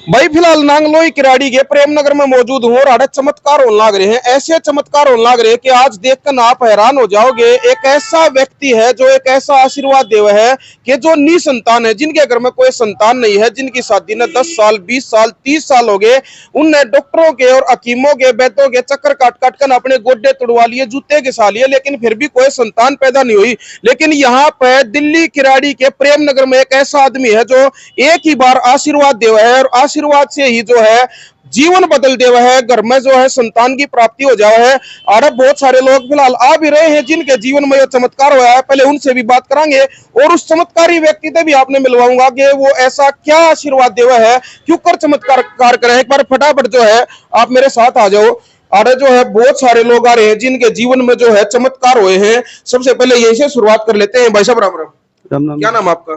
भाई फिलहाल नांगलोई किराड़ी के प्रेमनगर में मौजूद हूँ और आड़े चमत्कार होने लग रहे हैं। ऐसे चमत्कार होने लग रहे हैं कि आज देखकर आप हैरान हो जाओगे। एक ऐसा व्यक्ति है जो एक ऐसा आशीर्वाद देव है कि जो निसंतान है, जिनके घर में कोई संतान नहीं है, जिनकी शादी ने 10 साल 20 साल 30 साल हो गए, उनने डॉक्टरों के और हकीमों के वैद्यों के चक्कर काट काट कर अपने गोड्डे तुड़वा लिए, जूते घिसा लिए, लेकिन फिर भी कोई संतान पैदा नहीं हुई। लेकिन यहाँ पे दिल्ली किराड़ी के प्रेमनगर में एक ऐसा आदमी है जो एक ही बार आशीर्वाद देव है और आशीर्वाद से ही जो है जीवन बदल देवा है, घर में जो है संतान की प्राप्ति हो जावा है। और बहुत सारे लोग फिलहाल आ भी रहे हैं जिनके जीवन में यह चमत्कार हुआ है। पहले उनसे भी बात करांगे और उस चमत्कारी व्यक्ति से भी आपने मिलवाऊंगा कि वो ऐसा क्या आशीर्वाद देवा है, क्यों कर चमत्कार करे। एक बार फटाफट जो है आप मेरे साथ आ जाओ। और जो है बहुत सारे लोग आ रहे हैं जिनके जीवन में जो है चमत्कार हुए हैं। सबसे पहले यही से शुरुआत कर लेते हैं। भाई साहब राम राम। क्या नाम आपका?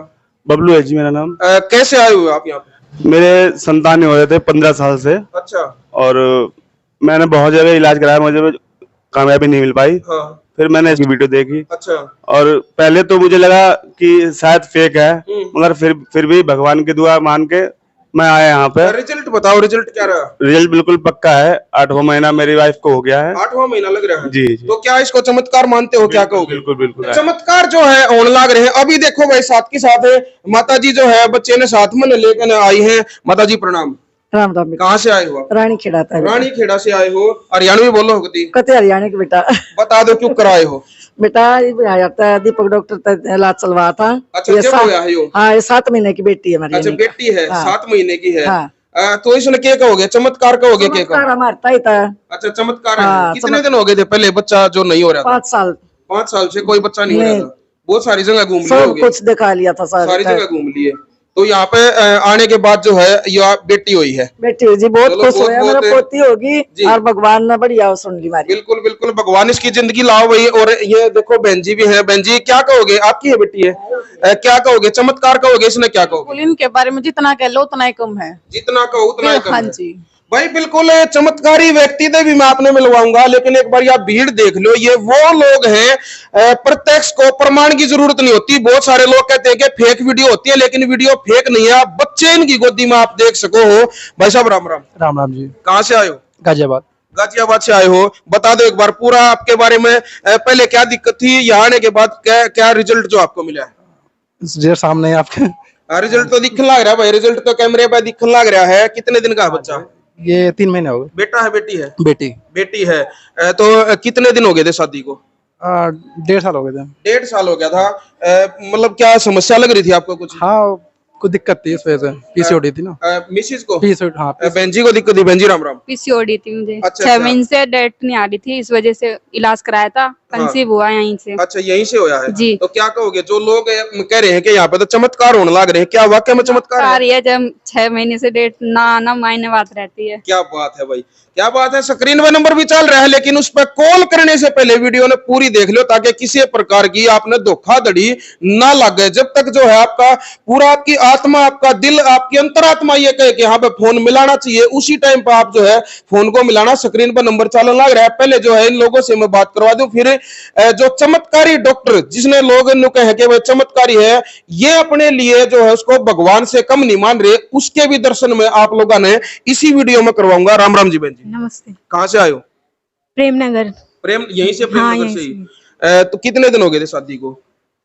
बबलू है जी मेरा नाम। कैसे आए हुए आप यहाँ पे? मेरे संतान हो रहे थे 15 साल से। अच्छा। और मैंने बहुत जगह इलाज कराया, मुझे कामयाबी नहीं मिल पाई। हाँ। फिर मैंने इसकी वीडियो देखी। अच्छा। और पहले तो मुझे लगा कि शायद फेक है, मगर फिर भी भगवान की दुआ मान के मैं आया यहाँ पे। रिजल्ट बताओ, रिजल्ट क्या रहा? रिजल्ट बिल्कुल पक्का है। 8वां महीना मेरी वाइफ को हो गया है। 8वां महीना लग रहा है जी, जी। तो क्या इसको चमत्कार मानते हो? क्या कहोगे? बिल्कुल बिल्कुल चमत्कार जो है होने लग रहे हैं। अभी देखो भाई साथ के साथ है माता जी जो है बच्चे ने साथ में लेकर आई है। माता जी प्रणाम। राम राम। कहाँ से आए हो? रानी खेड़ा था। रानी खेड़ा से आए हो। हरियाणवी बोलो होती? कते हरियाणा के बेटा। बता दो क्यों कराए हो? बेटा ये दीपक डॉक्टर इलाज चलवा था। अच्छा, जब होया है यो? हाँ, ये 7 महीने की बेटी है हमारी। अच्छा, बेटी है। हाँ। 7 महीने की है। हाँ। तो इसने क्या कहोगे? चमत्कार कहोगे? क्या कहोगे? हमारा ही था। अच्छा, चमत्कार हाँ, है। कितने दिन हो गए थे पहले बच्चा जो नहीं हो रहा था? 5 साल। 5 साल से कोई बच्चा नहीं हो रहा था। बहुत सारी जगह घूम लिए सब होगे? कुछ दिखा लिया था। सारी जगह घूम लिए। तो यहाँ पे आने के बाद जो है यह बेटी हुई है। बेटी जी बहुत खुश बहुत, हुए। मेरा पोती होगी और भगवान ने बढ़िया सुन ली हमारी। बिल्कुल बिल्कुल, भगवान इसकी जिंदगी लाओ भाई। और ये देखो बहन जी भी है। बहन जी क्या कहोगे? आपकी है बेटी है, क्या कहोगे? चमत्कार कहोगे? इसने क्या कहोगे? इनके बारे में जितना कह लो उतना ही कम है। जितना कहो उतना ही कम हाँ है। जी भाई बिल्कुल चमत्कारी व्यक्ति से भी मैं आपने मिलवाऊंगा, लेकिन एक बार आप भीड़ देख लो। ये वो लोग हैं, प्रत्यक्ष को प्रमाण की जरूरत नहीं होती। बहुत सारे लोग कहते हैं कि फेक वीडियो होती है, लेकिन वीडियो फेक नहीं है। आप बच्चे इनकी गोदी में आप देख सको हो। भाई साहब राम राम। राम राम जी। कहाँ से आए हो? गाजियाबाद। गाजियाबाद से आए हो। बता दो एक बार पूरा आपके बारे में। पहले क्या दिक्कत थी, यहाँ आने के बाद क्या रिजल्ट जो आपको मिला है? सामने है आपके। रिजल्ट तो दिखने लग रहा है भाई। रिजल्ट तो कैमरे पे दिखने लग रहा है। कितने दिन का है बच्चा? ये 3 महीने हो गए। बेटा है बेटी है? बेटी। बेटी है। तो कितने दिन हो गए थे शादी को? 1.5 साल हो गए थे। 1.5 साल हो गया था। मतलब क्या समस्या लग रही थी आपको कुछ? हाँ, कुछ दिक्कत थी, इस वजह से पीसीओडी थी ना। मिसिस को? पीसीओडी। हाँ, बहन जी को दिक्कत थी? बहन जी राम राम। पीसीओडी थी मुझे। अच्छा, 6 महीने से डेट नहीं आ रही थी, इस वजह से इलाज कराया था। कंसीव हुआ यहीं से। अच्छा, यहीं से होया है जी। तो क्या कहोगे जो लोग कह रहे हैं कि यहाँ पे तो चमत्कार होने लग रहे हैं, क्या वाकई में चमत्कार है? जब 6 महीने से डेट ना आना मायने बात रहती है। क्या बात है भाई, क्या बात है। स्क्रीन पे नंबर भी चल रहा है, लेकिन उस पर कॉल करने से पहले वीडियो ने पूरी देख लो ताकि किसी प्रकार की आपने धोखाधड़ी ना लग गए। जब तक जो है आपका पूरा आपकी आत्मा, आपका दिल, आपकी अंतरात्मा ये कहे कि यहाँ पे फोन मिलाना चाहिए, उसी टाइम पर आप जो है फोन को मिलाना। स्क्रीन पर नंबर चलने लग रहा है। पहले जो है इन लोगों से मैं बात करवा दूं, फिर जो चमत्कारी डॉक्टर जिसने लोग कहे कि वह चमत्कारी है, ये अपने लिए जो है उसको भगवान से कम नहीं मान रहे, उसके भी दर्शन में आप लोगों ने इसी वीडियो में करवाऊंगा। राम राम जी बहन जी। नमस्ते। कहाँ से आए हो? प्रेमनगर। प्रेम यहीं से? प्रेमनगर हाँ, से ही। तो कितने दिन हो गए थे शादी को?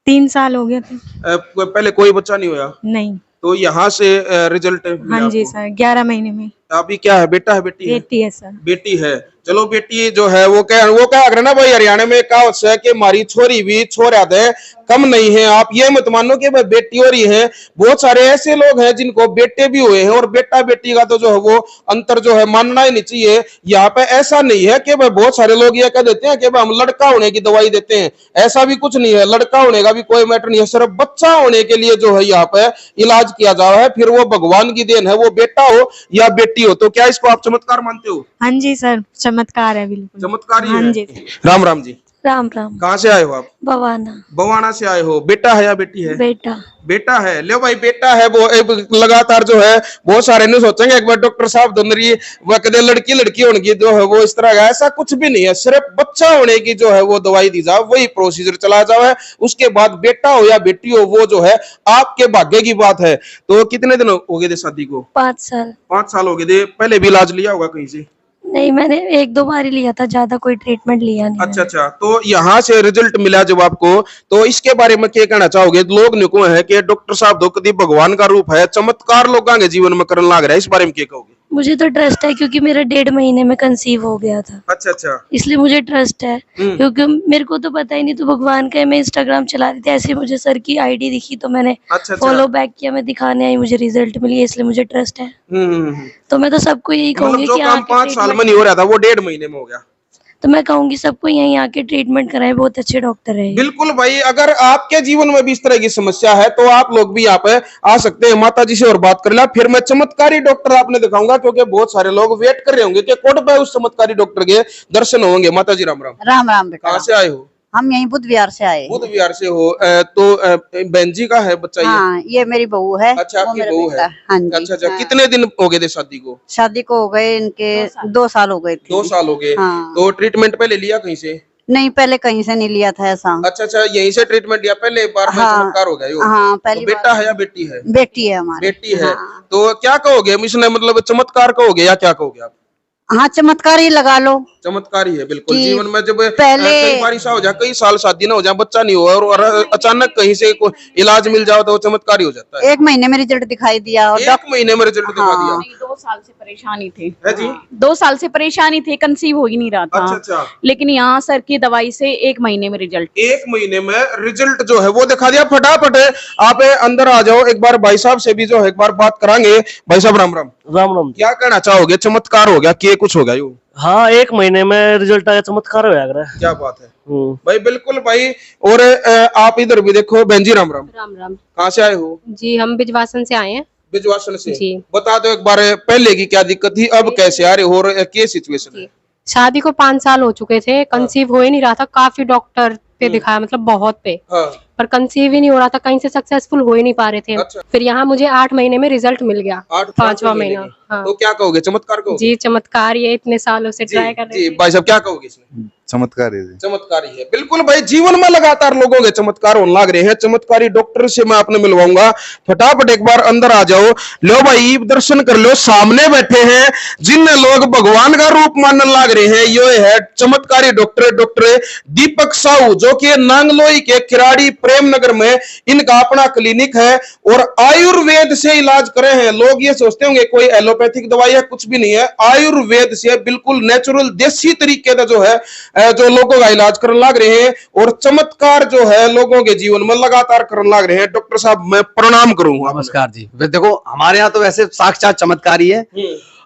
3 साल हो गए थे। पहले कोई बच्चा नहीं हुआ? नहीं। तो यहाँ से रिजल्ट? हाँ जी सर, 11 महीने में। अभी क्या है, बेटा है बेटी है? बेटी है सर। बेटी है। चलो बेटी जो है वो क्या अगर ना भाई, हरियाणा में कहावत है कि मारी छोरी भी छोरा दे कम नहीं है। आप ये मत मानो कि भाई बेटी हो रही है। बहुत सारे ऐसे लोग हैं जिनको बेटे भी हुए हैं, और बेटा बेटी का तो जो है वो अंतर जो है मानना ही नहीं चाहिए। यहाँ पे ऐसा नहीं है कि भाई बहुत सारे लोग ये कह देते हैं कि भाई हम लड़का होने की दवाई देते हैं। ऐसा भी कुछ नहीं है। लड़का होने का भी कोई मैटर नहीं है। सिर्फ बच्चा होने के लिए जो है यहाँ पे इलाज किया जा रहा है। फिर वो भगवान की देन है, वो बेटा हो या बेटी हो। तो क्या इसको आप चमत्कार मानते हो? हाँ जी सर, चमत्कार है बिल्कुल। चमत्कारी हाँ है। जी। राम राम जी। राम राम। कहाँ से आए हो आप? बवाना। बवाना से आए हो। बेटा है या बेटी है? बेटा। बेटा है। ले भाई बेटा है वो लगातार जो है बहुत सारे ने सोचेंगे एक बार डॉक्टर साहब दोनरी वो कदे लड़की लड़की होने जो है वो इस तरह का, ऐसा कुछ भी नहीं है। सिर्फ बच्चा होने की जो है वो दवाई दी जाए, वही प्रोसीजर चला जाए। उसके बाद बेटा हो या बेटी हो वो जो है आपके भाग्य की बात है। तो कितने दिन हो गए थे शादी को? 5 साल। 5 साल हो गए थे। पहले भी इलाज लिया होगा कहीं से? नहीं, मैंने 1-2 बार ही लिया था, ज्यादा कोई ट्रीटमेंट लिया नहीं। अच्छा अच्छा, तो यहाँ से रिजल्ट मिला जब आपको, तो इसके बारे में क्या कहना चाहोगे? लोग निको है कि डॉक्टर साहब तो कभी भगवान का रूप है, चमत्कार लोग आगे जीवन में करने लग रहा है, इस बारे में क्या कहोगे? मुझे तो ट्रस्ट है क्योंकि मेरा 1.5 महीने में कंसीव हो गया था। अच्छा अच्छा, इसलिए मुझे ट्रस्ट है क्योंकि मेरे को तो पता ही नहीं, तो भगवान का है। मैं इंस्टाग्राम चला रही थी, ऐसे मुझे सर की आईडी दिखी तो मैंने अच्छा फॉलो बैक किया, मैं दिखाने आई, मुझे रिजल्ट मिली, इसलिए मुझे ट्रस्ट है। हम्म। तो मैं तो सबको यही मतलब कहूंगी जो कि काम 5 साल में नहीं हो रहा था वो 1.5 महीने में हो गया। तो मैं कहूंगी सबको यहीं आके ट्रीटमेंट कराएं, बहुत अच्छे डॉक्टर है। बिल्कुल भाई, अगर आपके जीवन में भी इस तरह की समस्या है तो आप लोग भी यहाँ पे आ सकते हैं। माता जी से और बात कर ला, फिर मैं चमत्कारी डॉक्टर आपने दिखाऊंगा, क्योंकि बहुत सारे लोग वेट कर रहे होंगे कि कब पे उस चमत्कारी डॉक्टर के दर्शन होंगे। माता जी राम राम। राम राम बेटा। कहाँ से आए हो? हम यहीं बुध विहार से आए। बुध विहार से हो। तो बहन जी का है बच्चा? हाँ, ये मेरी बहू है। अच्छा, वो आपकी मेरा बहू बेटा। है? हाँ जी। अच्छा अच्छा, हाँ। कितने दिन हो गए थे शादी को? शादी को हो गए इनके 2 साल हो गए थे। 2 साल हो गए। हाँ। तो ट्रीटमेंट पहले लिया कहीं से? नहीं, पहले कहीं से नहीं लिया था ऐसा। अच्छा अच्छा, यहीं से ट्रीटमेंट लिया पहले बार में? हाँ। चमत्कार हो गया यो? हाँ, पहली तो बेटा है या बेटी है? बेटी है हमारी। बेटी है। हाँ। तो क्या कहोगे इसने, मतलब चमत्कार कहोगे या क्या कहोगे आप? हाँ, चमत्कार ही लगा लो। चमत्कारी है बिल्कुल। कि जीवन में जब पहले कई बार ऐसा हो जाए, कई साल शादी ना हो जाए, बच्चा नहीं हुआ और अचानक कहीं से कोई इलाज मिल जाओ तो वो चमत्कारी हो जाता है। 1 महीने में रिजल्ट दिखाई दिया और 1 महीने में रिजल्ट दिखा दिया। हाँ। 2 साल से परेशानी थी। है जी? 2 साल से परेशानी थी, कंसीव हो ही नहीं रहा था। अच्छा अच्छा, लेकिन यहाँ सर की दवाई से 1 महीने में रिजल्ट। 1 महीने में रिजल्ट जो है वो दिखा दिया। फटाफट आप अंदर आ जाओ, एक बार भाई साहब से भी जो है एक बार बात करांगे। भाई साहब राम राम। राम राम। क्या कहना चाहोगे? चमत्कार हो गया कि कुछ हो गया यूं? हाँ, 1 महीने में रिजल्ट आया, चमत्कार हो गया। क्या बात है भाई, बिल्कुल भाई। और आप इधर भी देखो। बहन जी राम राम। राम राम कहाँ से आए हो? जी, हम बिजवासन से आए हैं। बिजवासन से जी। बता दो एक बार, पहले की क्या दिक्कत थी, अब कैसे आ रहे हो और क्या सिचुएशन है? शादी को 5 साल हो चुके थे, कंसीव हो ही नहीं रहा था, काफी डॉक्टर पे दिखाया, मतलब बहुत पे, हाँ। पर कंसीव ही नहीं हो रहा था, कहीं से सक्सेसफुल हो ही नहीं पा रहे थे। अच्छा। फिर यहाँ मुझे 8 महीने में रिजल्ट मिल गया। 5वां महीना। हाँ। तो क्या कहोगे? चमत्कार कहोगे? जी, चमत्कार, ये इतने सालों से ट्राई कर रहे जी थे। भाई साहब क्या कहोगे इसमें? चमत्कारी चमत्कारी है बिल्कुल भाई। जीवन में लगातार लोगों के चमत्कार होने लग रहे हैं। चमत्कारी डॉक्टर से मैं आपने मिलवाऊंगा। फटाफट एक बार अंदर आ जाओ। लो भाई दर्शन कर लो, सामने बैठे हैं जिन लोग भगवान का रूप मानने लग रहे हैं। ये है चमत्कारी डॉक्टर दीपक साहू, जो कि नांगलोई के किराड़ी प्रेम नगर में इनका अपना क्लिनिक है और आयुर्वेद से इलाज करे हैं। लोग ये सोचते होंगे कोई एलोपैथिक दवाई है, कुछ भी नहीं है। आयुर्वेद से बिल्कुल नेचुरल देसी तरीके का जो है जो लोगों का इलाज करने लग रहे हैं और चमत्कार जो है लोगों के जीवन में लगातार करने लग रहे हैं। डॉक्टर साहब मैं प्रणाम करूंगा। नमस्कार जी। देखो हमारे यहाँ तो वैसे साक्षात चमत्कारी है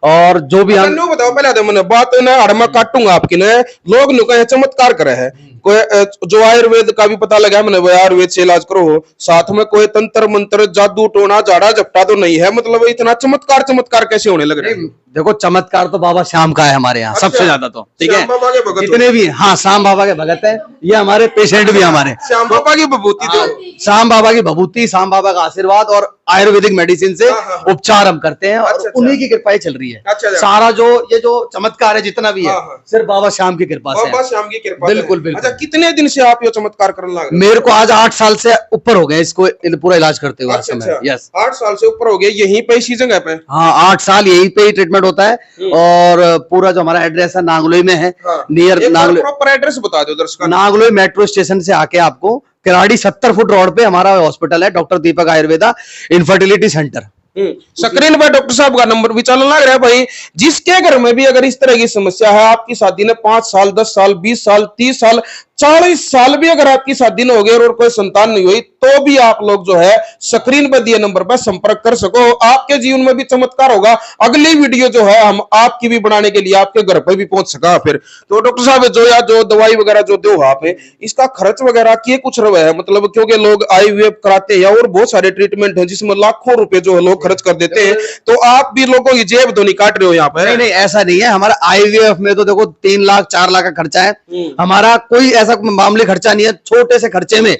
और जो भी हम बताओ पहले मैंने बात ना हड़मा काटूंगा आपकी ने। लोग कहे चमत्कार करे है, कोई जो आयुर्वेद का भी पता लगा मैंने, आयुर्वेद से इलाज करो, साथ में कोई तंत्र मंत्र जादू टोना झाड़ा झपटा तो नहीं है, मतलब इतना चमत्कार कैसे होने लग रहे हैं? देखो चमत्कार तो बाबा श्याम का है हमारे यहाँ। अच्छा, सबसे ज्यादा तो ठीक है, श्याम बाबा के भगत जितने भी हाँ श्याम बाबा के भगत है, ये हमारे पेशेंट भी हमारे श्याम बाबा की विभूति दो। श्याम बाबा की विभूति, श्याम बाबा का आशीर्वाद और आयुर्वेदिक मेडिसिन से उपचार हम करते हैं और उन्हीं की कृपा ही चल रही है। सारा जो ये जो चमत्कार है जितना भी है सिर्फ बाबा श्याम की कृपा से। बाबा श्याम की कृपा। बिल्कुल बिल्कुल। अच्छा, कितने दिन से आप ये चमत्कार करने लगे? मेरे को आज 8 साल से ऊपर हो गए इसको पूरा इलाज करते हुए। अच्छा, यस 8 साल से ऊपर हो गए यहीं पे, इसी जगह पे? हाँ, 8 साल यहीं पे ही ट्रीटमेंट होता है और पूरा जो हमारा एड्रेस है नांगलोई में है। नियर नांगलोई, प्रॉपर एड्रेस बता दो दर्शकों। नांगलोई मेट्रो स्टेशन से आके आपको किराड़ी 70 फुट रोड पे हमारा हॉस्पिटल है, डॉक्टर दीपक आयुर्वेदा इनफर्टिलिटी सेंटर। स्क्रीन पर डॉक्टर साहब का नंबर भी चलने लग रहा है भाई। जिसके घर में भी अगर इस तरह की समस्या है, आपकी शादी ने 5 साल 10 साल 20 साल 30 साल 40 साल भी अगर आपकी शादी न हो गई और कोई संतान नहीं हुई, तो भी आप लोग जो है स्क्रीन पर दिए नंबर पर संपर्क कर सको। आपके जीवन में भी चमत्कार होगा। अगली वीडियो जो है हम आपकी भी बनाने के लिए आपके घर पर भी पहुंच सका। फिर तो डॉक्टर साहब जो दवाई वगैरह जो दो आपने, इसका खर्च वगैरह किए कुछ रहे है, मतलब क्योंकि लोग IVF कराते हैं और बहुत सारे ट्रीटमेंट है जिसमें लाखों रुपए जो है लोग खर्च कर देते हैं, तो आप भी लोगों की जेब तो नहीं काट रहे हो यहाँ पे? नहीं नहीं, ऐसा नहीं है। हमारा IVF में तो देखो 3 लाख 4 लाख का खर्चा है। हमारा कोई ऐसा मामूली खर्चा नहीं है, छोटे से खर्चे में,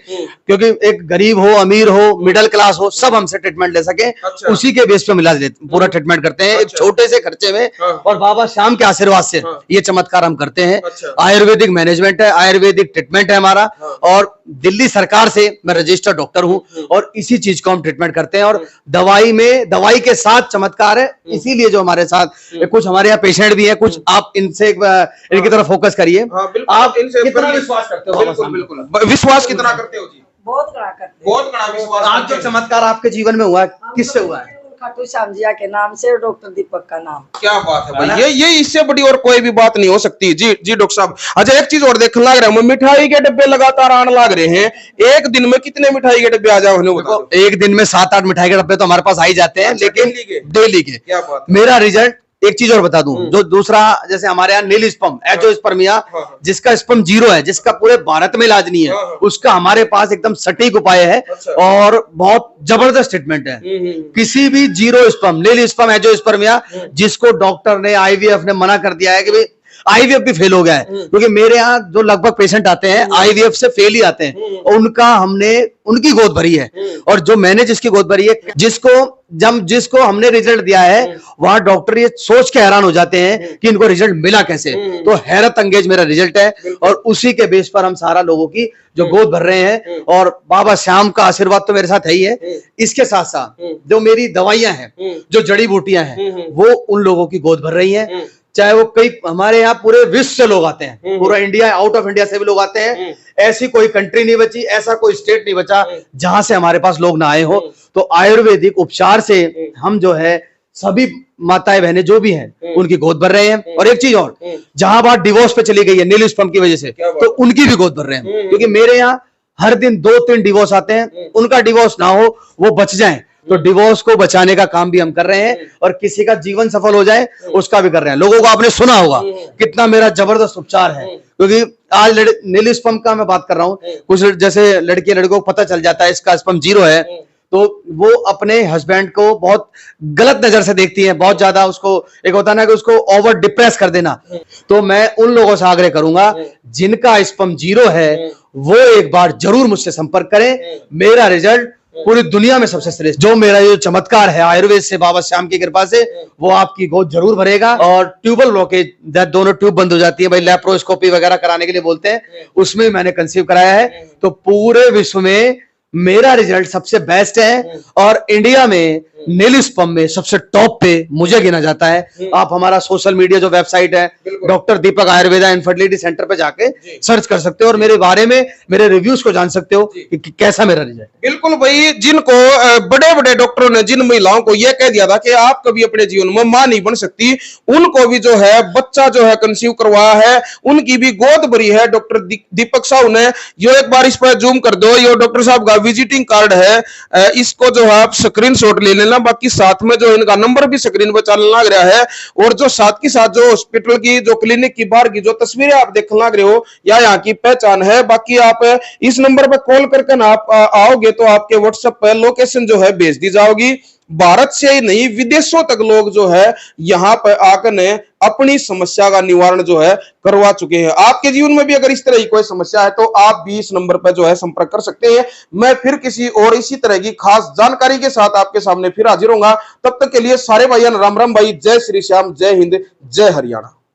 क्योंकि एक गरीब हो, अमीर हो, मिडिल क्लास हो, सब हमसे ट्रीटमेंट ले सके, उसी के बेस पे मिला पूरा ट्रीटमेट करते हैं, एक छोटे से खर्चे में। और बाबा श्याम के आशीर्वाद से ये चमत्कार हम करते हैं। आयुर्वेदिक मैनेजमेंट है, आयुर्वेदिक ट्रीटमेंट है हमारा, और दिल्ली सरकार से मैं रजिस्टर्ड डॉक्टर हूं, और इसी चीज को हम ट्रीटमेंट करते हैं। और दवाई के साथ चमत्कार है, इसीलिए जो हमारे साथ कुछ हमारे यहाँ पेशेंट भी है, कुछ आप इनसे इनकी तरफ फोकस करिए। आप कितना विश्वास करते हो? बिल्कुल, विश्वास कितना करते हो जी? बहुत बड़ा करते हैं। बहुत बड़ा विश्वास। आज जो चमत्कार आपके जीवन में हुआ है, किससे हुआ है? खाटू श्याम जिया के नाम से, डॉक्टर दीपक का नाम। क्या बात है भाई, ये इससे बड़ी और कोई भी बात नहीं हो सकती। जी जी डॉक्टर साहब, अच्छा एक चीज और देखने लग रहा है, मिठाई के डब्बे लगातार आने लग रहे हैं। एक दिन में कितने मिठाई के डब्बे आ जाओ? एक दिन में 7-8 मिठाई के डब्बे तो हमारे पास आ ही जाते हैं, लेकिन डेली के। क्या बात? मेरा रिजल्ट, एक चीज और बता दूं, जो दूसरा, जैसे हमारे यहाँ नील स्पर्म, एंजियोस्पर्मिया, जिसका स्पर्म 0 है, जिसका पूरे भारत में इलाज नहीं है, उसका हमारे पास एकदम सटीक उपाय है और बहुत जबरदस्त ट्रीटमेंट है। किसी भी 0 स्पर्म, नील स्पर्म, एंजियोस्पर्मिया, जिसको डॉक्टर ने, IVF ने मना कर दिया है कि भाई IVF भी फेल हो गया है, क्योंकि मेरे यहाँ जो लगभग पेशेंट आते हैं IVF से फेल ही आते हैं, और उनकी गोद भरी है। और जो मैंने जिसकी गोद भरी है, जिसको हमने रिजल्ट दिया है, वहां डॉक्टर ये सोच के हैरान हो जाते हैं कि इनको रिजल्ट मिला कैसे। तो हैरत अंगेज मेरा रिजल्ट है, और उसी के बेस पर हम सारा लोगों की जो गोद भर रहे हैं, और बाबा श्याम का आशीर्वाद तो मेरे साथ है ही है। इसके साथ साथ जो मेरी दवाइयां हैं, जो जड़ी बूटियां हैं, वो उन लोगों की गोद भर रही हैं। चाहे वो कई, हमारे यहाँ पूरे विश्व से लोग आते हैं, पूरा इंडिया, आउट ऑफ इंडिया से भी लोग आते हैं। ऐसी कोई कंट्री नहीं बची, ऐसा कोई स्टेट नहीं बचा जहां से हमारे पास लोग ना आए हो। तो आयुर्वेदिक उपचार से हम जो है सभी माताएं बहनें जो भी हैं, उनकी गोद भर रहे हैं। और एक चीज और, जहां बात डिवोर्स पे चली गई है नील स्पर्म की वजह से, तो उनकी भी गोद भर रहे हैं, क्योंकि मेरे यहाँ हर दिन 2-3 डिवोर्स आते हैं। उनका डिवोर्स ना हो, वो बच जाए, तो डिवोर्स को बचाने का काम भी हम कर रहे हैं, और किसी का जीवन सफल हो जाए उसका भी कर रहे हैं। लोगों को आपने सुना होगा कितना मेरा जबरदस्त उपचार है, क्योंकि आज नील स्पर्म का मैं बात कर रहा हूं। कुछ जैसे लड़की लड़कों को पता चल जाता है इसका स्पर्म 0 है, तो वो अपने हस्बैंड को बहुत गलत नजर से देखती है, बहुत ज्यादा उसको, एक होता है ना कि उसको ओवर डिप्रेस कर देना। तो मैं उन लोगों से आग्रह करूंगा, जिनका स्पर्म 0 है, वो एक बार जरूर मुझसे संपर्क करें। मेरा रिजल्ट पूरी दुनिया में सबसे श्रेष्ठ, जो मेरा ये चमत्कार है आयुर्वेद से, बाबा श्याम की कृपा से, वो आपकी गोद जरूर भरेगा। और ट्यूबल ब्लॉकेज, दोनों ट्यूब बंद हो जाती है भाई, लैप्रोस्कोपी वगैरह कराने के लिए बोलते हैं, उसमें मैंने कंसीव कराया है। तो पूरे विश्व में मेरा रिजल्ट सबसे बेस्ट है, और इंडिया में नील स्पर्म में सबसे टॉप पे मुझे गिना जाता है। आप हमारा सोशल मीडिया जो वेबसाइट है, doctor Deepak Ayurveda and fertility centre पे जाके सर्च कर सकते हो, और मेरे बारे में, मेरे रिव्यूज को जान सकते हो कि कैसा मेरा रिजल्ट। बिल्कुल भाई, जिनको बड़े बड़े डॉक्टरों ने जिन महिलाओं को यह कह दिया था कि आप कभी अपने जीवन में मां नहीं बन सकती, उनको भी जो है बच्चा जो है कंसीव करवाया है, उनकी भी गोद भरी है डॉक्टर दीपक साहब ने। यो एक बार इस पर जूम कर दो, यो डॉक्टर साहब का विजिटिंग कार्ड है, इसको जो है आप स्क्रीनशॉट ले लेना। बाकी साथ में जो इनका नंबर भी स्क्रीन पर चलने लग रहा है, और जो साथ के साथ जो हॉस्पिटल की, जो क्लिनिक की बाहर की जो तस्वीरें आप देखने लग रहे हो, या यहाँ की पहचान है। बाकी आप इस नंबर पर कॉल करके ना आप आओगे तो आपके व्हाट्सएप पर लोकेशन जो है भेज दी जाओगी। भारत से ही नहीं, विदेशों तक लोग जो है यहाँ पर आकर ने अपनी समस्या का निवारण जो है करवा चुके हैं। आपके जीवन में भी अगर इस तरह की कोई समस्या है, तो आप भी इस नंबर पर जो है संपर्क कर सकते हैं। मैं फिर किसी और इसी तरह की खास जानकारी के साथ आपके सामने फिर हाजिर होऊंगा। तब तक के लिए सारे भाइयों राम राम भाई, जय श्री श्याम, जय हिंद, जय हरियाणा।